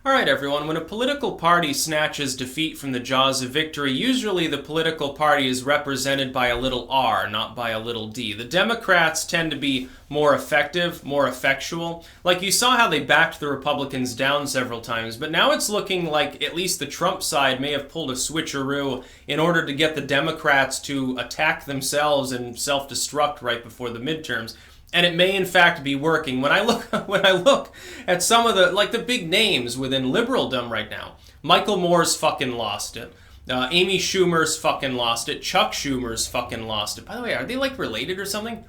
Alright everyone, when a political party snatches defeat from the jaws of victory, usually the political party is represented by a little r, not by a little d. The Democrats tend to be more effective, more effectual. Like, you saw how they backed the Republicans down several times, but now it's looking like at least the Trump side may have pulled a switcheroo in order to get the Democrats to attack themselves and self-destruct right before the midterms. And it may in fact be working. When I look at some of the big names within liberaldom right now, Michael Moore's fucking lost it. Amy Schumer's fucking lost it. Chuck Schumer's fucking lost it. By the way, are they like related or something?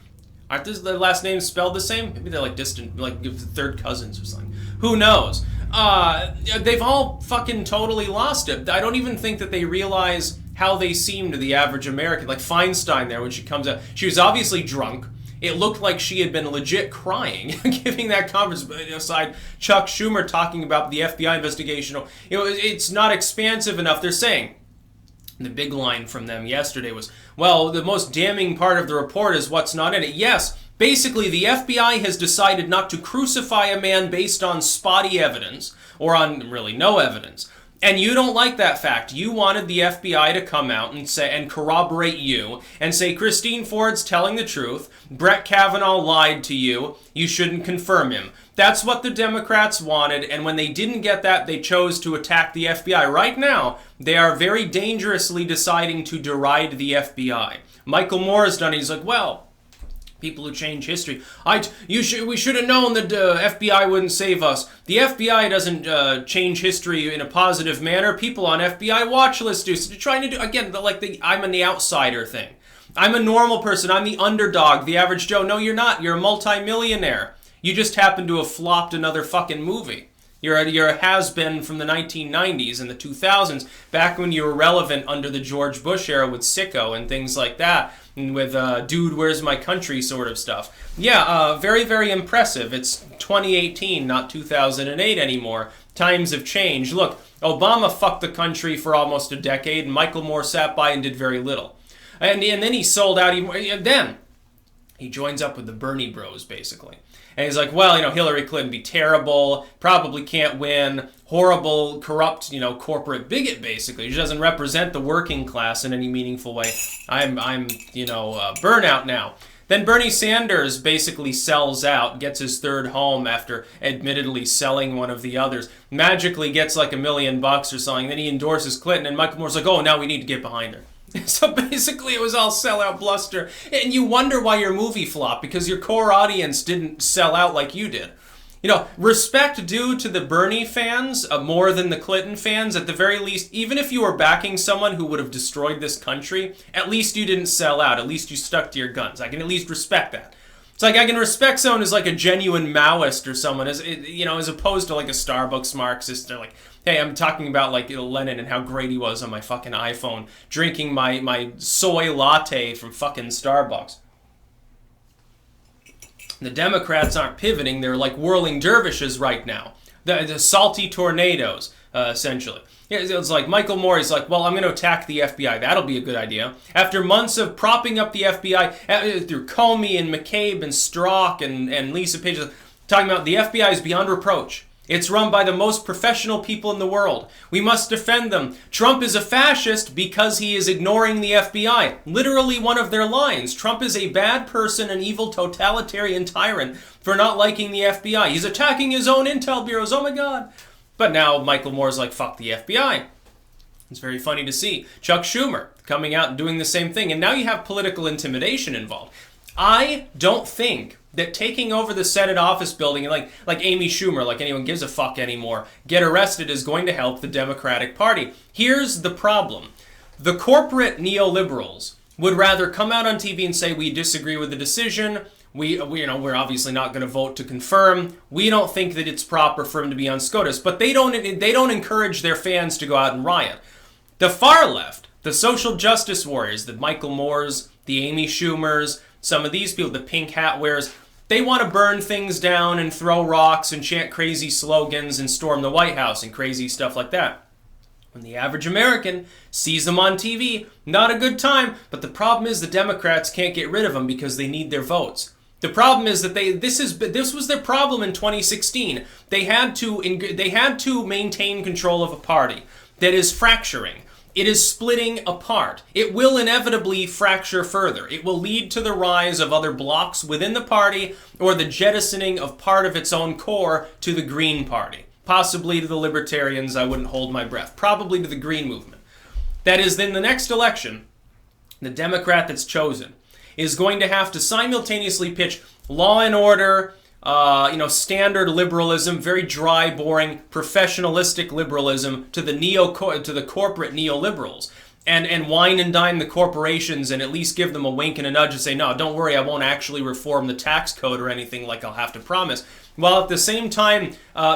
Aren't their last names spelled the same? Maybe they're like distant, like third cousins or something. Who knows? They've all fucking totally lost it. I don't even think that they realize how they seem to the average American. Like Feinstein there, when she comes out, she was obviously drunk. It looked like she had been legit crying, giving that conference. Aside, Chuck Schumer talking about the FBI investigation. It's not expansive enough. They're saying, the big line from them yesterday was, well, the most damning part of the report is what's not in it. Yes, basically the FBI has decided not to crucify a man based on spotty evidence, or on really no evidence. And you don't like that fact. You wanted the FBI to come out and say and corroborate you and say Christine Ford's telling the truth. Brett Kavanaugh lied to you. You shouldn't confirm him. That's what the Democrats wanted, and when they didn't get that, they chose to attack the FBI. Right now, they are very dangerously deciding to deride the FBI. Michael Moore has done it. He's like, well, people who change history. We should have known that the FBI wouldn't save us. The FBI doesn't change history in a positive manner. People on FBI watch lists do. So they're trying to do, again, I'm an outsider thing. I'm a normal person. I'm the underdog, the average Joe. No, you're not. You're a multimillionaire. You just happen to have flopped another fucking movie. You're a has-been from the 1990s and the 2000s, back when you were relevant under the George Bush era with Sicko and things like that, and with Dude, Where's My Country sort of stuff. Yeah, very, very impressive. It's 2018, not 2008 anymore. Times have changed. Look, Obama fucked the country for almost a decade, and Michael Moore sat by and did very little. And then he sold out even more. Then he joins up with the Bernie bros, basically. And he's like, well, Hillary Clinton be terrible, probably can't win, horrible, corrupt, corporate bigot, basically. She doesn't represent the working class in any meaningful way. I'm burnout now. Then Bernie Sanders basically sells out, gets his third home after admittedly selling one of the others, magically gets like $1 million or something, then he endorses Clinton, and Michael Moore's like, oh, now we need to get behind her. So basically it was all sellout bluster, and you wonder why your movie flopped, because your core audience didn't sell out like you did. Respect due to the Bernie fans more than the Clinton fans, at the very least. Even if you were backing someone who would have destroyed this country, at least you didn't sell out, at least you stuck to your guns. I can at least respect that. It's like I can respect someone who's like a genuine Maoist or someone, as opposed to like a Starbucks Marxist. They're like, hey, I'm talking about like Lenin and how great he was on my fucking iPhone, drinking my soy latte from fucking Starbucks. The Democrats aren't pivoting. They're like whirling dervishes right now. The salty tornadoes, essentially. It's like Michael Moore is like, well, I'm going to attack the FBI. That'll be a good idea. After months of propping up the FBI through Comey and McCabe and Strzok and Lisa Page, talking about the FBI is beyond reproach. It's run by the most professional people in the world. We must defend them. Trump is a fascist because he is ignoring the FBI. Literally one of their lines. Trump is a bad person, an evil totalitarian tyrant for not liking the FBI. He's attacking his own intel bureaus. Oh my God. But now Michael Moore's like, fuck the FBI. It's very funny to see. Chuck Schumer coming out and doing the same thing. And now you have political intimidation involved. I don't think that taking over the Senate office building, like Amy Schumer, like anyone gives a fuck anymore, get arrested is going to help the Democratic Party. Here's the problem. The corporate neoliberals would rather come out on TV and say, we disagree with the decision. We're obviously not going to vote to confirm. We don't think that it's proper for him to be on SCOTUS. But they don't encourage their fans to go out and riot. The far left, the social justice warriors, the Michael Moores, the Amy Schumers, some of these people, the pink hat wearers, they want to burn things down and throw rocks and chant crazy slogans and storm the White House and crazy stuff like that. When the average American sees them on TV, not a good time. But the problem is the Democrats can't get rid of them because they need their votes. The problem is that this was their problem in 2016. They had to maintain control of a party that is fracturing. It is splitting apart. It will inevitably fracture further. It will lead to the rise of other blocs within the party or the jettisoning of part of its own core to the Green Party. Possibly to the Libertarians, I wouldn't hold my breath. Probably to the Green Movement. That is, in the next election, the Democrat that's chosen is going to have to simultaneously pitch law and order, standard liberalism, very dry, boring, professionalistic liberalism to the corporate neoliberals, and wine and dine the corporations and at least give them a wink and a nudge and say, no, don't worry, I won't actually reform the tax code or anything like I'll have to promise, while at the same time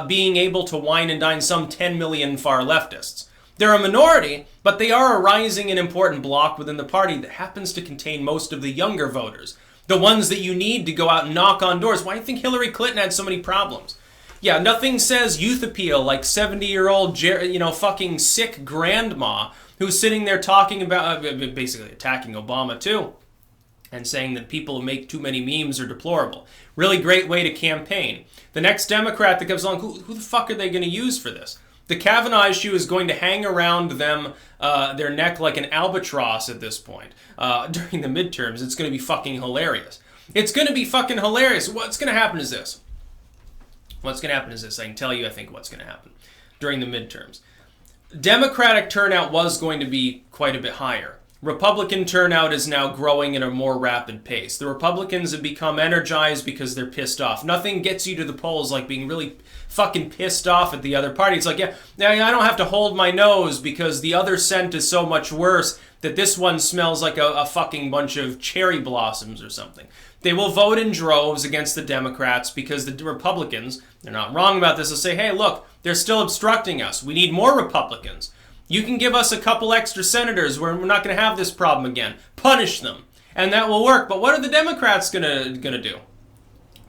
being able to wine and dine some 10 million far leftists. They're a minority, but they are a rising and important bloc within the party that happens to contain most of the younger voters. The ones that you need to go out and knock on doors. Why do you think Hillary Clinton had so many problems? Yeah, nothing says youth appeal like 70-year-old, fucking sick grandma who's sitting there talking about, basically attacking Obama too, and saying that people who make too many memes are deplorable. Really great way to campaign. The next Democrat that comes along, who the fuck are they going to use for this? The Kavanaugh issue is going to hang around them, their neck like an albatross at this point during the midterms. It's going to be fucking hilarious. It's going to be fucking hilarious. What's going to happen is this. I can tell you, I think, what's going to happen during the midterms. Democratic turnout was going to be quite a bit higher. Republican turnout is now growing at a more rapid pace. The Republicans have become energized because they're pissed off. Nothing gets you to the polls like being really fucking pissed off at the other party. It's like, yeah, I don't have to hold my nose because the other scent is so much worse that this one smells like a fucking bunch of cherry blossoms or something. They will vote in droves against the Democrats because the Republicans, they're not wrong about this, will say, hey, look, they're still obstructing us. We need more Republicans. You can give us a couple extra senators where we're not going to have this problem again. Punish them. And that will work. But what are the Democrats going to do?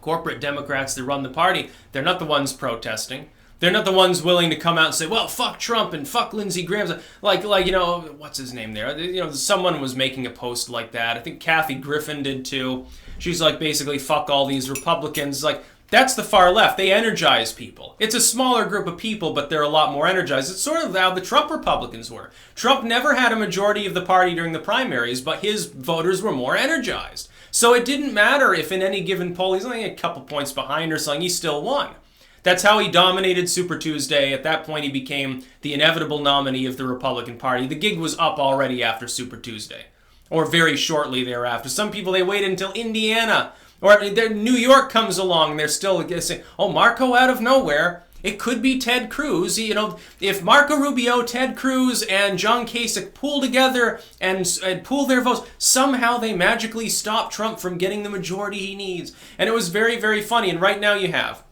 Corporate Democrats that run the party, they're not the ones protesting. They're not the ones willing to come out and say, well, fuck Trump and fuck Lindsey Graham. Like what's his name there? Someone was making a post like that. I think Kathy Griffin did too. She's like, basically, fuck all these Republicans. Like, that's the far left. They energize people. It's a smaller group of people, but they're a lot more energized. It's sort of how the Trump Republicans were. Trump never had a majority of the party during the primaries, but his voters were more energized. So it didn't matter if in any given poll he's only a couple points behind or something, he still won. That's how he dominated Super Tuesday. At that point, he became the inevitable nominee of the Republican Party. The gig was up already after Super Tuesday, or very shortly thereafter. Some people, they waited until Indiana or New York comes along, and they're still saying, oh, Marco out of nowhere. It could be Ted Cruz. If Marco Rubio, Ted Cruz, and John Kasich pool together and pool their votes, somehow they magically stop Trump from getting the majority he needs. And it was very, very funny. And right now you have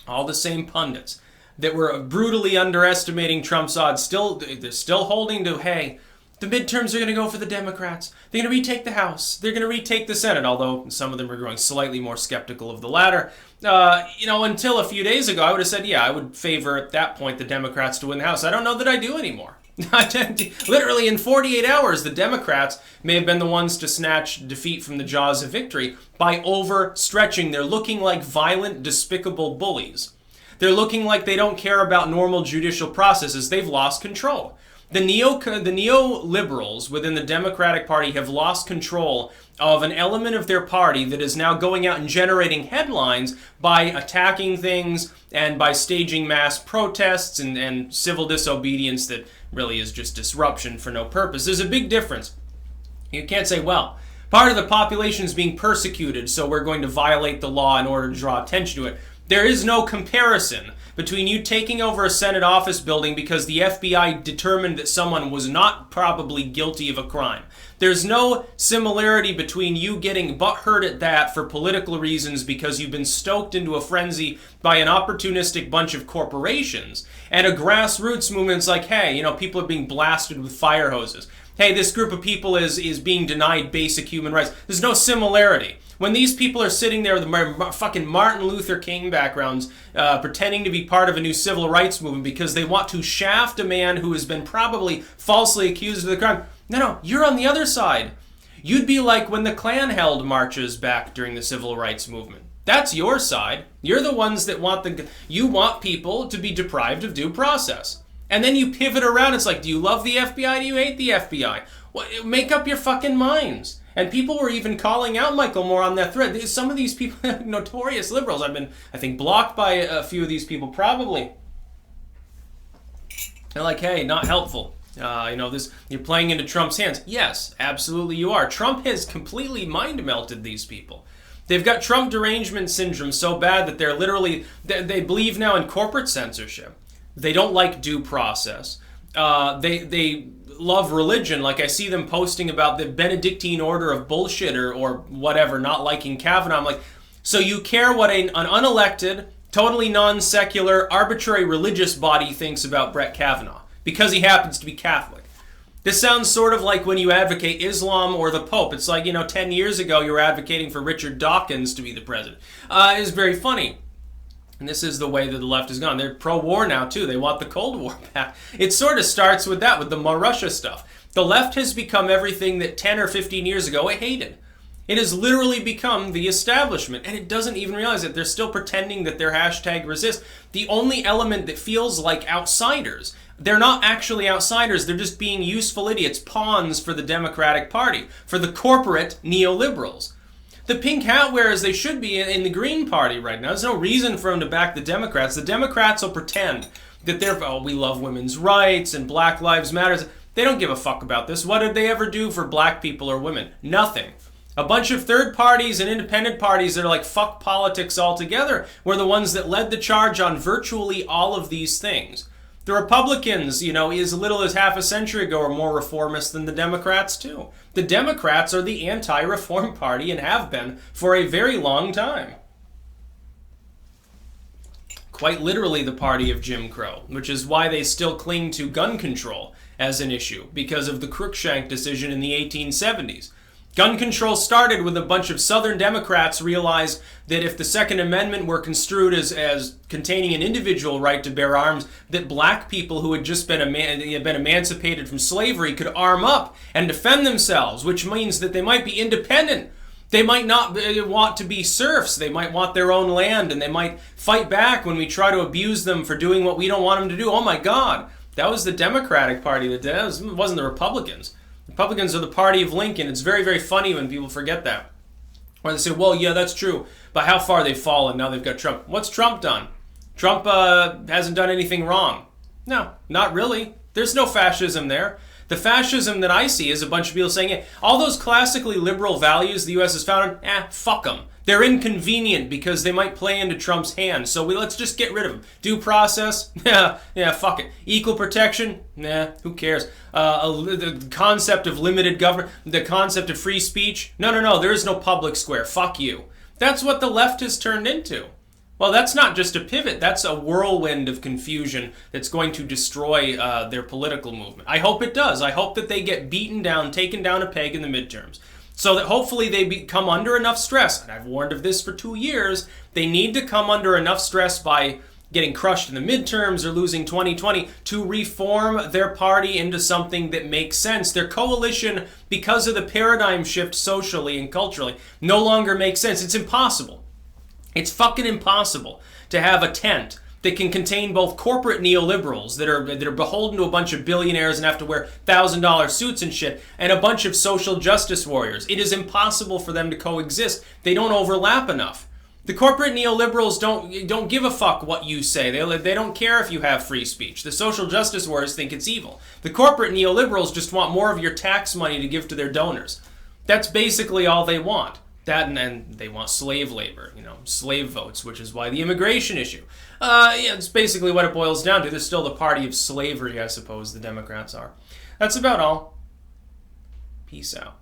all the same pundits that were brutally underestimating Trump's odds. They're still holding to, hey, the midterms are going to go for the Democrats. They're going to retake the House. They're going to retake the Senate, although some of them are growing slightly more skeptical of the latter. Until a few days ago, I would have said, yeah, I would favor at that point the Democrats to win the House. I don't know that I do anymore. Literally in 48 hours, the Democrats may have been the ones to snatch defeat from the jaws of victory by overstretching. They're looking like violent, despicable bullies. They're looking like they don't care about normal judicial processes. They've lost control. The neoliberals within the Democratic Party have lost control of an element of their party that is now going out and generating headlines by attacking things and by staging mass protests and civil disobedience that really is just disruption for no purpose. There's a big difference. You can't say, well, part of the population is being persecuted, so we're going to violate the law in order to draw attention to it. There is no comparison between you taking over a Senate office building because the FBI determined that someone was not probably guilty of a crime. There's no similarity between you getting butthurt at that for political reasons because you've been stoked into a frenzy by an opportunistic bunch of corporations and a grassroots movement's like, hey, people are being blasted with fire hoses. Hey, this group of people is being denied basic human rights. There's no similarity. When these people are sitting there with fucking Martin Luther King backgrounds, pretending to be part of a new civil rights movement because they want to shaft a man who has been probably falsely accused of the crime. No, you're on the other side. You'd be like when the Klan held marches back during the civil rights movement. That's your side. You're the ones that you want people to be deprived of due process. And then you pivot around. It's like, do you love the FBI? Do you hate the FBI? Well, make up your fucking minds. And people were even calling out Michael Moore on that thread. Some of these people, notorious liberals, I've been, I think, blocked by a few of these people probably. They're like, hey, not helpful. You're playing into Trump's hands. Yes, absolutely you are. Trump has completely mind-melted these people. They've got Trump derangement syndrome so bad that they're literally, they believe now in corporate censorship. They don't like due process. They love religion. Like I see them posting about the Benedictine order of bullshit or whatever, not liking Kavanaugh. I'm like, so you care what an unelected, totally non-secular, arbitrary religious body thinks about Brett Kavanaugh because he happens to be Catholic. This sounds sort of like when you advocate Islam or the Pope. It's like, 10 years ago you were advocating for Richard Dawkins to be the president. It's very funny. And this is the way that the left has gone. They're pro-war now, too. They want the Cold War back. It sort of starts with that, with the more Russia stuff. The left has become everything that 10 or 15 years ago it hated. It has literally become the establishment, and it doesn't even realize it. They're still pretending that they're #resist. The only element that feels like outsiders. They're not actually outsiders. They're just being useful idiots, pawns for the Democratic Party, for the corporate neoliberals. The pink hat wearers, they should be in the Green Party right now. There's no reason for them to back the Democrats. The Democrats will pretend that we love women's rights and Black Lives Matter. They don't give a fuck about this. What did they ever do for black people or women? Nothing. A bunch of third parties and independent parties that are like fuck politics altogether were the ones that led the charge on virtually all of these things. The Republicans, as little as half a century ago, are more reformist than the Democrats, too. The Democrats are the anti-reform party and have been for a very long time. Quite literally the party of Jim Crow, which is why they still cling to gun control as an issue, because of the Cruikshank decision in the 1870s. Gun control started with a bunch of Southern Democrats realized that if the Second Amendment were construed as containing an individual right to bear arms, that black people who had just been emancipated from slavery could arm up and defend themselves, which means that they might be independent. They might not want to be serfs. They might want their own land, and they might fight back when we try to abuse them for doing what we don't want them to do. Oh my God, that was the Democratic Party that did it. It wasn't the Republicans. Republicans are the party of Lincoln. It's very, very funny when people forget that. Or they say, well, yeah, that's true, but how far they've fallen, now they've got Trump. What's Trump done? Trump hasn't done anything wrong. No, not really. There's no fascism there. The fascism that I see is a bunch of people saying, hey, all those classically liberal values the U.S. has founded, fuck them. They're inconvenient because they might play into Trump's hands, so let's just get rid of them. Due process? Yeah, fuck it. Equal protection? Nah, who cares? The concept of limited government? The concept of free speech? No, there is no public square. Fuck you. That's what the left has turned into. Well, that's not just a pivot. That's a whirlwind of confusion that's going to destroy their political movement. I hope it does. I hope that they get beaten down, taken down a peg in the midterms. So that hopefully they come under enough stress. And I've warned of this for 2 years. They need to come under enough stress by getting crushed in the midterms or losing 2020 to reform their party into something that makes sense. Their coalition, because of the paradigm shift socially and culturally, no longer makes sense. It's impossible. It's fucking impossible to have a tent that can contain both corporate neoliberals that are beholden to a bunch of billionaires and have to wear $1,000 suits and shit, and a bunch of social justice warriors. It is impossible for them to coexist. They don't overlap enough. The corporate neoliberals don't give a fuck what you say. They don't care if you have free speech. The social justice warriors think it's evil. The corporate neoliberals just want more of your tax money to give to their donors. That's basically all they want. That and they want slave labor, slave votes, which is why the immigration issue. It's basically what it boils down to. They're still the party of slavery, I suppose, the Democrats are. That's about all. Peace out.